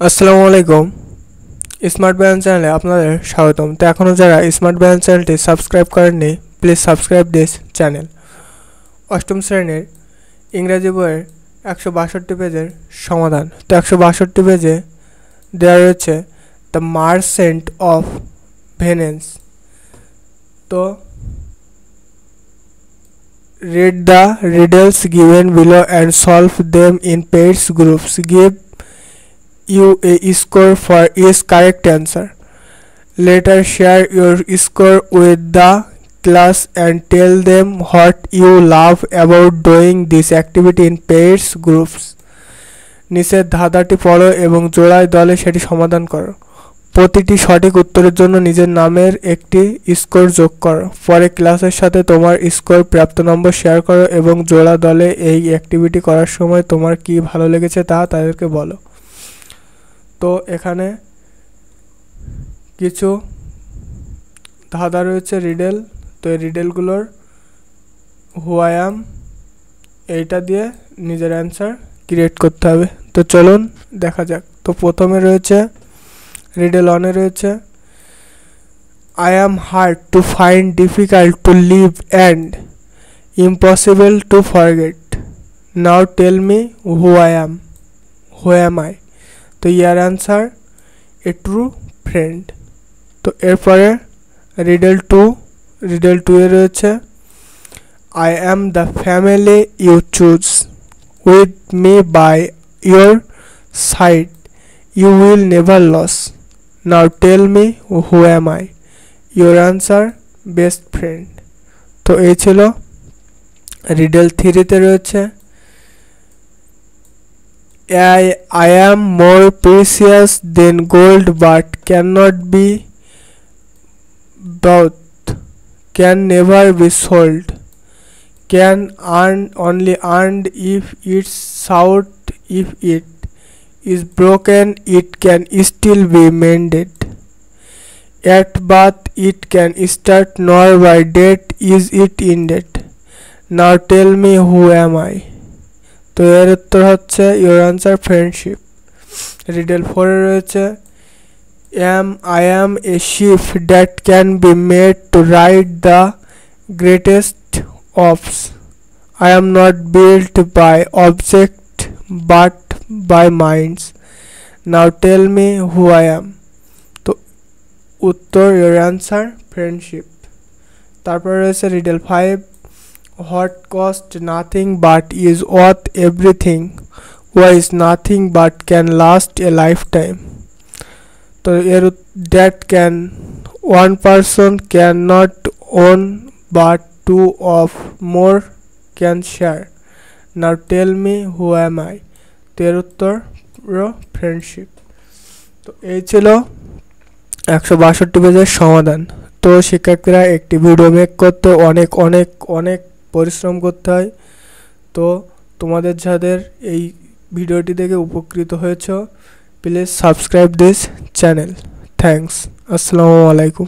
আসসালামু আলাইকুম। স্মার্ট ব্যায়াম চ্যানেলে আপনাদের স্বাগতম। তো এখনও যারা স্মার্ট ব্যায়াম চ্যানেলটি সাবস্ক্রাইব করেননি, প্লিজ সাবস্ক্রাইব দিস চ্যানেল। অষ্টম শ্রেণীর ইংরেজি বইয়ের 162 পেজের সমাধান। তো 162 পেজে দেওয়া রয়েছে দ্য মার্চেন্ট অফ ভেনিস। তো read the riddles given below and solve them in pairs groups. Give you a score for each correct answer. Later share your score with the class and tell them what you love about doing this activity in pairs groups. নিচের ধাঁধাটি পড়ো এবং জোড়ায় দলে সেটি সমাধান করো। প্রতিটি সঠিক উত্তরের জন্য নিজের নামের একটি স্কোর যোগ করো। পরে ক্লাসের সাথে তোমার স্কোর প্রাপ্ত নম্বর শেয়ার করো এবং জোড়া দলে এই অ্যাক্টিভিটি করার সময় তোমার কি ভালো লেগেছে তা তাদেরকে বলো। তো এখানে কিছু ধাঁধা রয়েছে, রিডেল। তো এই রিডেলগুলোর হু আই অ্যাম এইটা দিয়ে নিজের অ্যান্সার ক্রিয়েট করতে হবে। তো চলুন দেখা যাক। তো প্রথমে রয়েছে রিডেল ওয়ানে রয়েছে I am hard to find, difficult to leave and impossible to forget. Now tell me who I am, who am I. তো your answer a true friend. তো এরপরে রিডেল টু এ রয়েছে I am the family you choose, with me by your side you will never lose. Now tell me who am I, your answer best friend. তো এই ছিল Riedel থ্রিতে রয়েছে I am more precious than gold but cannot be bought, can never be sold, can only earned if it's sought, if it is broken it can still be mended, at birth it can start nor by death is it ended. Now tell me who am I? তো এর উত্তর হচ্ছে your answer friendship. Riddle ফোরে রয়েছে I am a ship that can be made to ride the greatest offs, I am not built by object but by minds. Now tell me who I am. তো উত্তর your answer friendship. তারপরে রয়েছে riddle five what cost nothing but is worth everything, what is nothing but can last a lifetime. তো এর that can one person cannot own but two of more can share. Now tell me who am I? তো এর উত্তর friendship. তো এই ছিল 162 পেজের সমাধান। তো শিক্ষার্থীরা একটি ভিডিও মেক করতে অনেক অনেক অনেক পরিশ্রম করতে হয়। তো তোমাদের যাদের এই ভিডিওটি দেখে উপকৃত হয়েছ, please subscribe this channel. Thanks. আসসালামু আলাইকুম।